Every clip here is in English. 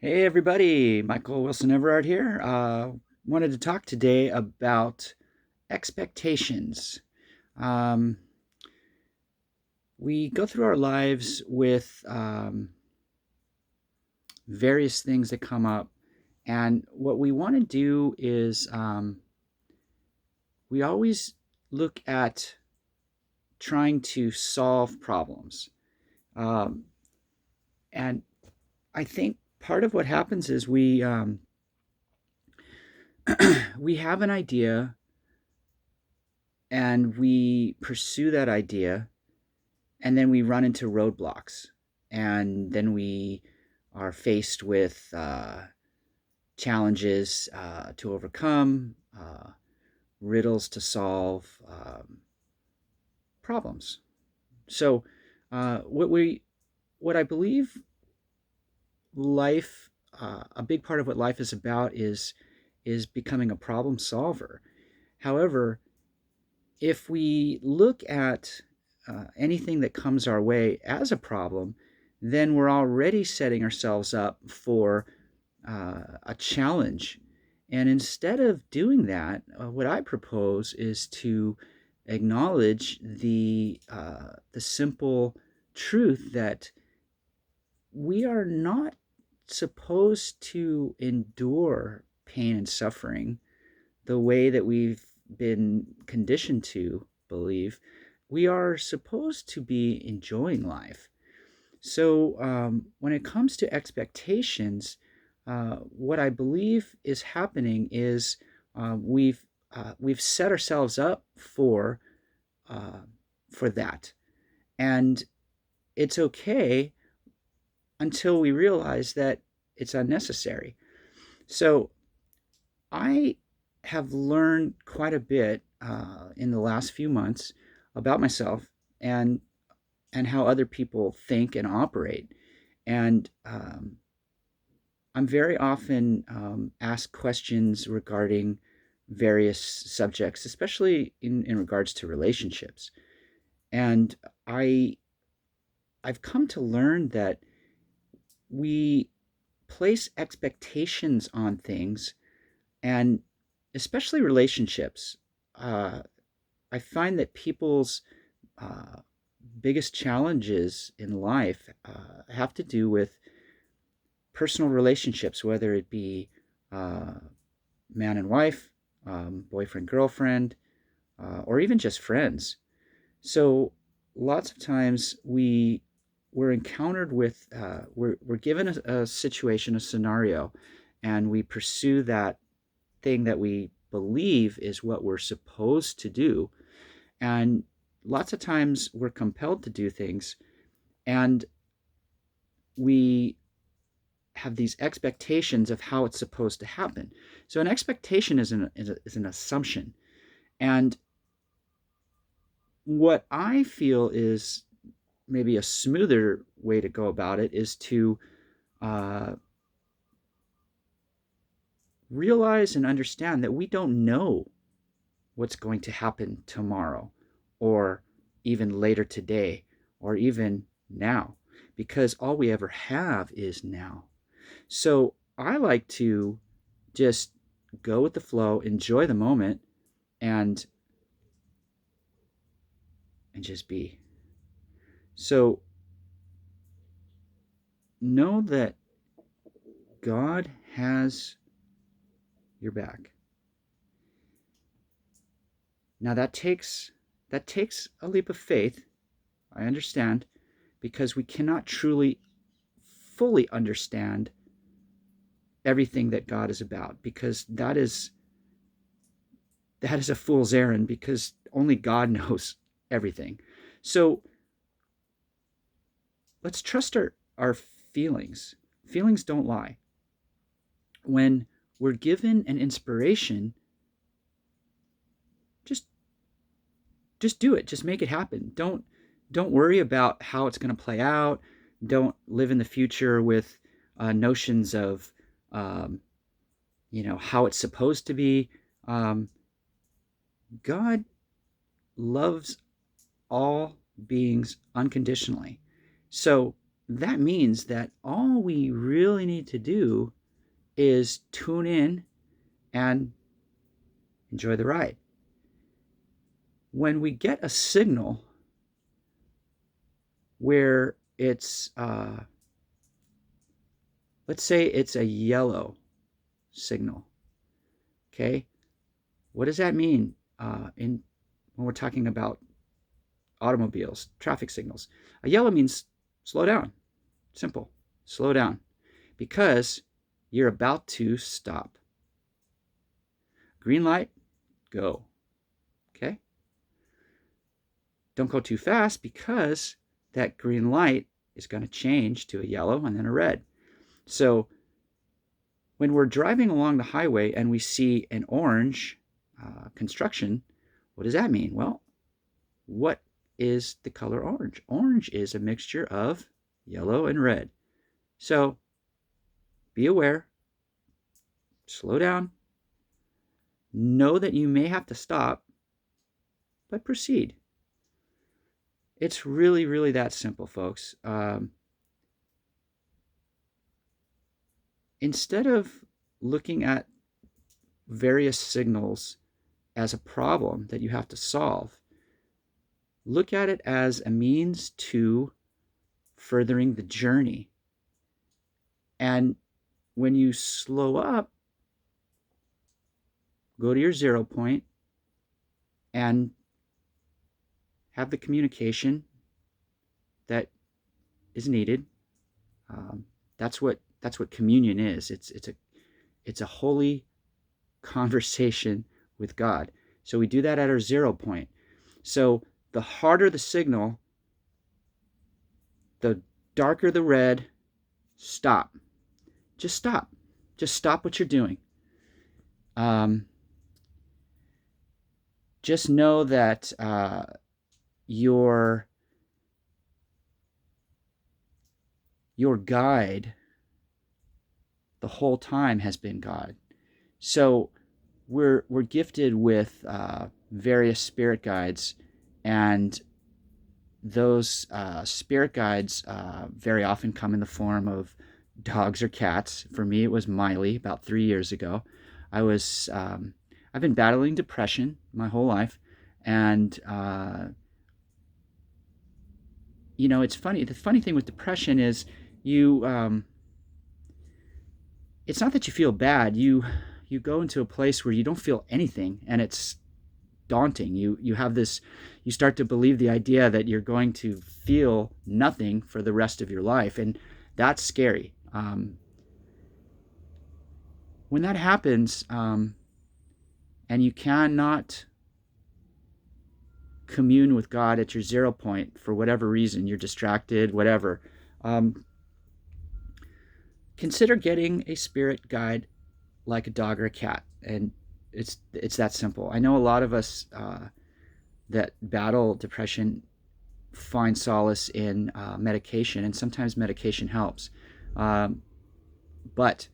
Hey everybody, Michael Wilson Everard here. Wanted to talk today about expectations. Um, we go through our lives with various things that come up, and what we want to do is we always look at trying to solve problems. Um, and I think part of what happens is we have an idea and we pursue that idea and then we run into roadblocks, and then we are faced with challenges to overcome, riddles to solve, problems. So, what I believe life, a big part of what life is about is becoming a problem solver. However, if we look at anything that comes our way as a problem, then we're already setting ourselves up for a challenge. And instead of doing that, what I propose is to acknowledge the simple truth that we are not supposed to endure pain and suffering the way that we've been conditioned to believe. We are supposed to be enjoying life. So, when it comes to expectations, what I believe is happening is we've set ourselves up uh, for that, and it's okay until we realize that it's unnecessary. So, I have learned quite a bit in the last few months about myself and and how other people think and operate. And I'm very often asked questions regarding various subjects, especially in regards to relationships. And I I've come to learn that we place expectations on things, and especially relationships. Uh, I find that people's uh, biggest challenges in life have to do with personal relationships, whether it be uh, man and wife, boyfriend, girlfriend, or even just friends. So lots of times we're encountered with we're given a situation, a scenario, and we pursue that thing that we believe is what we're supposed to do. And lots of times we're compelled to do things, and we have these expectations of how it's supposed to happen. So an expectation is an assumption. And what I feel is maybe a smoother way to go about it is to uh, realize and understand that we don't know what's going to happen tomorrow, or even later today, or even now, because all we ever have is now. So I like to just go with the flow, enjoy the moment, and just be. So know that God has your back. Now that takes a leap of faith. I understand, because we cannot truly fully understand everything that God is about, because that is a fool's errand, because only God knows everything. So let's trust our feelings. Feelings don't lie. When we're given an inspiration, just just do it. Just make it happen. Don't worry about how it's going to play out. Don't live in the future with notions of um, how it's supposed to be. Um, God loves all beings unconditionally. So that means that all we really need to do is tune in and enjoy the ride. When we get a signal where it's, let's say it's a yellow signal, okay? What does that mean when we're talking about automobiles, traffic signals? A yellow means slow down. Simple. Slow down. Because you're about to stop. Green light, go. Okay? Don't go too fast because that green light is going to change to a yellow and then a red. So when we're driving along the highway and we see an orange construction, what does that mean? Well, what is the color orange? Orange is a mixture of yellow and red. So be aware, slow down, know that you may have to stop, but proceed. It's really, really that simple, folks. Instead of looking at various signals as a problem that you have to solve, look at it as a means to furthering the journey. And when you slow up, go to your 0 point and have the communication that is needed. That's what communion is. It's a holy conversation with God. So we do that at our 0 point. So the harder the signal, the darker the red, stop. Just stop. Just stop what you're doing. Just know that your guide the whole time has been God. So we're gifted with various spirit guides, and those spirit guides very often come in the form of dogs or cats. For me, it was Miley about 3 years ago. I've been battling depression my whole life, and it's funny. The funny thing with depression is it's not that you feel bad. You go into a place where you don't feel anything, and it's daunting. You have this. You start to believe the idea that you're going to feel nothing for the rest of your life, and that's scary. When that happens, and you cannot commune with God at your 0 point for whatever reason, you're distracted, whatever. Consider getting a spirit guide like a dog or a cat, and it's that simple. I know a lot of us that battle depression find solace in medication, and sometimes medication helps, but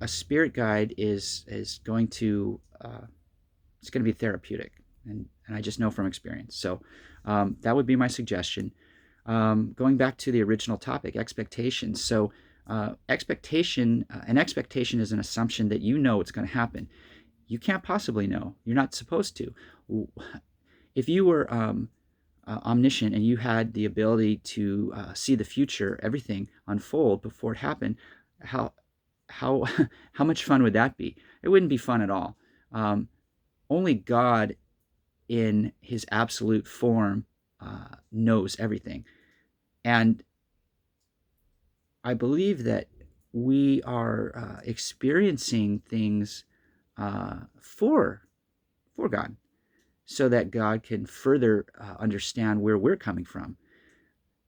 a spirit guide is going to it's going to be therapeutic, and I just know from experience. So that would be my suggestion. Going back to the original topic, expectations. So an expectation is an assumption that you know it's going to happen. You can't possibly know. You're not supposed to. If you were omniscient and you had the ability to see the future, everything unfold before it happened, how how much fun would that be? It wouldn't be fun at all. Only God, in His absolute form, knows everything, and I believe that we are experiencing things for God, so that God can further understand where we're coming from,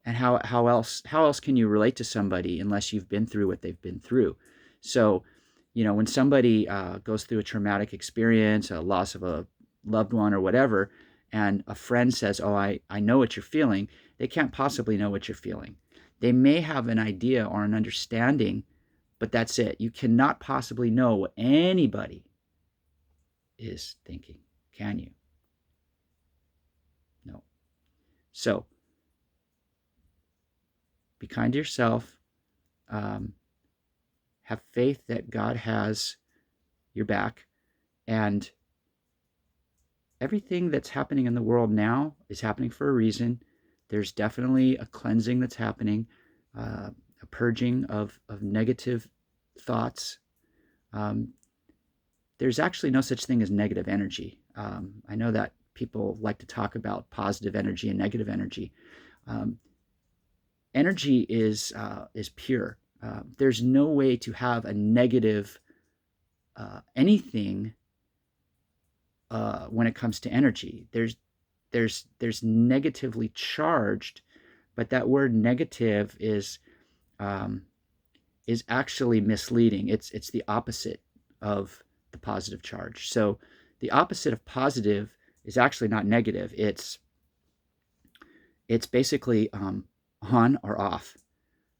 and how else can you relate to somebody unless you've been through what they've been through? So, when somebody goes through a traumatic experience, a loss of a loved one or whatever, and a friend says, "Oh, I know what you're feeling," they can't possibly know what you're feeling. They may have an idea or an understanding, but that's it. You cannot possibly know what anybody is thinking, can you? No. So Be kind to yourself. Um, have faith that God has your back. And everything that's happening in the world now is happening for a reason. There's definitely a cleansing that's happening, a purging of negative thoughts. Um, there's actually no such thing as negative energy. I know that people like to talk about positive energy and negative energy. Um, energy is pure. There's no way to have a negative anything when it comes to energy. There's negatively charged, but that word negative um, is actually misleading. It's the opposite of the positive charge. So the opposite of positive is actually not negative. It's basically on or off.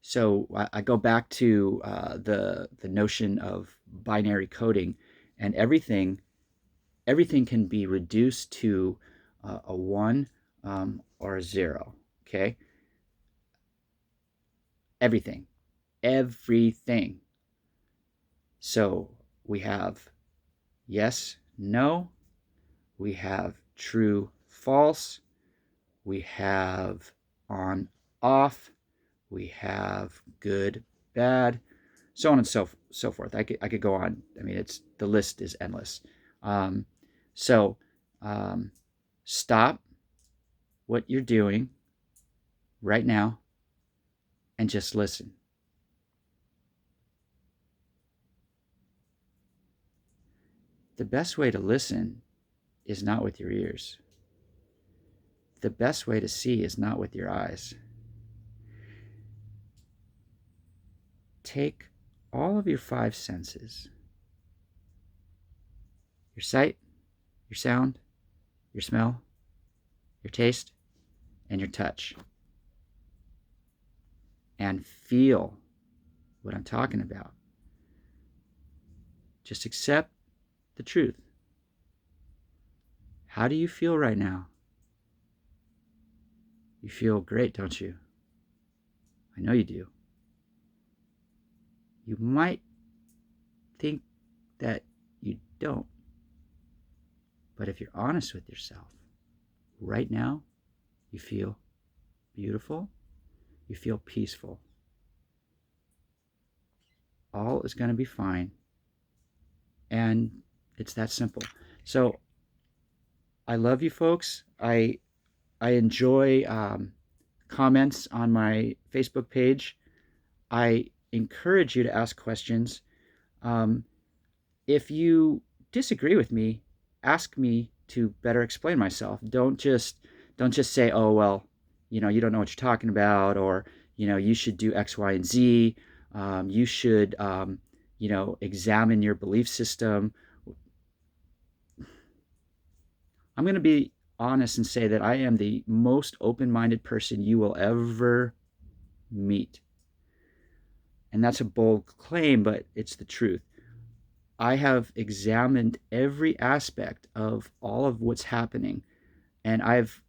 So I go back to the notion of binary coding, and everything can be reduced to a one or a zero. Okay, everything, everything. So we have yes, no. We have true, false. We have on, off. We have good, bad, so on and so forth. I could go on. I mean, the list is endless. Um, so um, stop what you're doing right now and just listen. The best way to listen is not with your ears. The best way to see is not with your eyes. Take all of your five senses: your sight, your sound, your smell, your taste, and your touch, and feel what I'm talking about. Just accept the truth. How do you feel right now? You feel great, don't you? I know you do. You might think that you don't, but if you're honest with yourself, right now, you feel beautiful, you feel peaceful. All is going to be fine, and it's that simple. So I love you folks. I enjoy comments on my Facebook page. I encourage you to ask questions. Um, if you disagree with me, ask me to better explain myself. Don't just say, "Oh well, you don't know what you're talking about," or you should do X, Y, and Z. You should examine your belief system. I'm going to be honest and say that I am the most open-minded person you will ever meet. And that's a bold claim, but it's the truth. I have examined every aspect of all of what's happening, and I've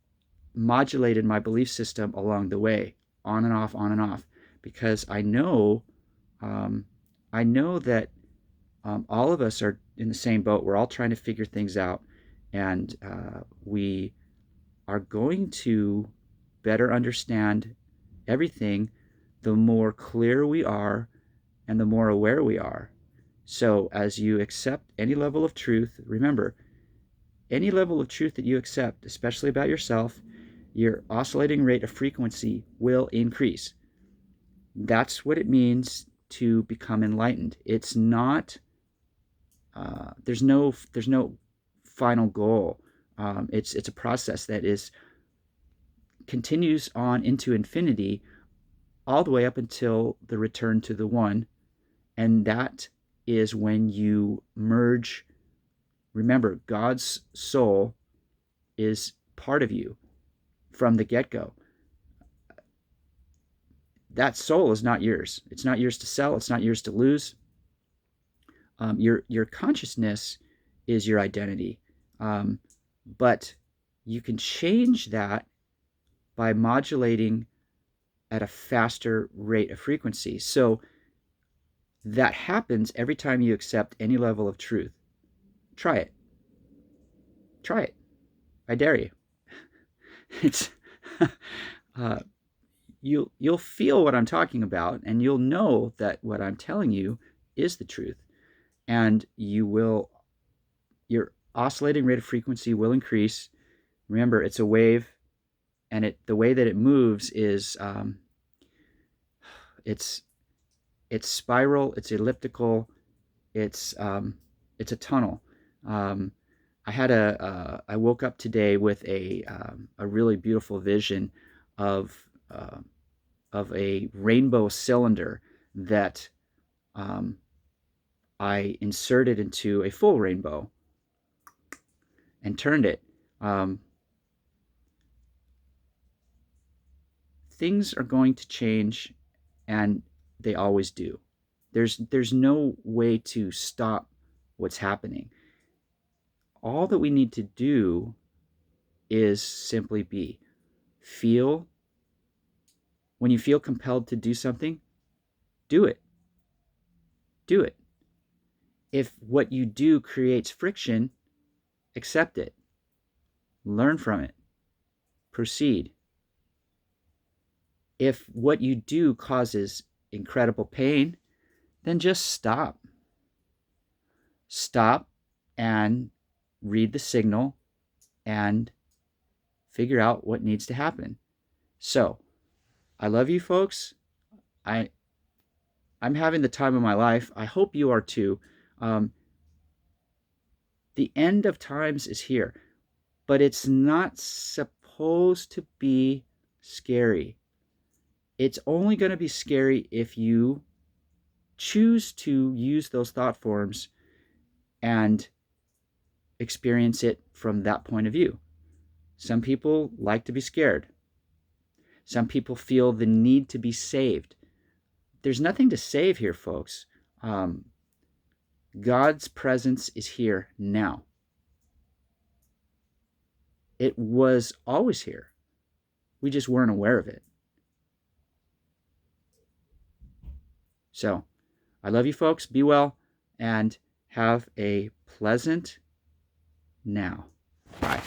modulated my belief system along the way, on and off, because um, I know that all of us are in the same boat. We're all trying to figure things out, and we are going to better understand everything the more clear we are and the more aware we are. So, as you accept any level of truth, remember, any level of truth that you accept, especially about yourself, your oscillating rate of frequency will increase. That's what it means to become enlightened. It's not, there's no final goal. It's a process that continues on into infinity, all the way up until the return to the one. And that is when you merge. Remember, God's soul is part of you from the get-go. That soul is not yours. It's not yours to sell. It's not yours to lose. Your consciousness is your identity, but you can change that by modulating at a faster rate of frequency. So that happens every time you accept any level of truth. Try it. Try it. I dare you. It's uh, you'll feel what I'm talking about, and you'll know that what I'm telling you is the truth, and your oscillating rate of frequency will increase. Remember, it's a wave, and the way that it moves is it's spiral, it's elliptical, it's a tunnel. Um, I woke up today with a really beautiful vision of uh, of a rainbow cylinder that um, I inserted into a full rainbow and turned it. Um, Things are going to change, and they always do. There's no way to stop what's happening. All that we need to do is simply be. Feel. When you feel compelled to do something, do it. Do it. If what you do creates friction, accept it. Learn from it. Proceed. If what you do causes incredible pain, then just stop. Stop and read the signal and figure out what needs to happen. So, I love you folks. I I'm having the time of my life. I hope you are too. Um, the end of times is here, but it's not supposed to be scary. It's only going to be scary if you choose to use those thought forms and experience it from that point of view. Some people like to be scared. Some people feel the need to be saved. There's nothing to save here, folks. God's presence is here now. It was always here. We just weren't aware of it. So, I love you folks. Be well and have a pleasant now. Bye.